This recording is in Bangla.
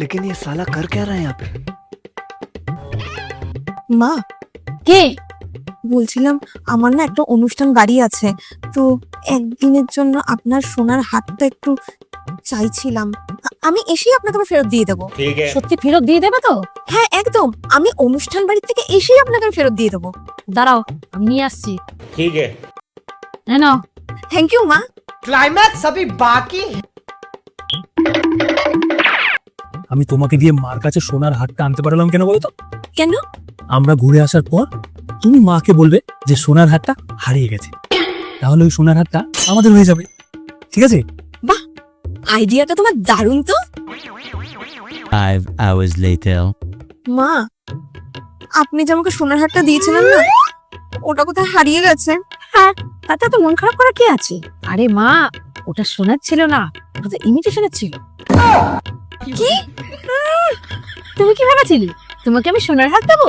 लेकिन ये साला कर क्या रहा है यहाँ पे? মা, কে? বলছিলাম আমার না একটা অনুষ্ঠান বাড়ি আছে, তো একদিনের জন্য আপনার সোনার হারটা একটু চাইছিলাম। আমি এসেই আপনাকে আমি ফেরত দিয়ে দেবো। ठीक है। সত্যি ফেরত দিয়ে দেবে তো? হ্যাঁ একদম, আমি অনুষ্ঠান বাড়ি থেকে এসেই আপনাকে আমি ফেরত দিয়ে দেবো। দাঁড়াও, আমি নিয়ে আসছি। ठीक है। নাও। থ্যাংক ইউ মা। क्लाइमैक्स अभी बाकी है। আমি তোমাকে দিয়ে মার কাছে সোনার হারটা আনতে পারলাম কেন বলো তো? কেন? আমরা ঘুরে আসার পর তুমি মাকে বলবে যে সোনার হারটা হারিয়ে গেছে, তাহলে ওই সোনার হারটা আমাদের হয়ে যাবে। ঠিক আছে? আইডিয়াটা তোমার দারুণ তো। 5 hours later. মা, আপনি যে আমাকে সোনার হারটা দিয়েছিলেন না, ওটা কোথায় হারিয়ে গেছে? হ্যাঁ, তাতে তো মন খারাপ করার কি আছে? আরে মা, ওটা সোনার ছিল না, ওটা তো ইমিটেশনের ছিল। কি? তুমি কি ভেবেছিলে তোমাকে আমি সোনার হার দেবো?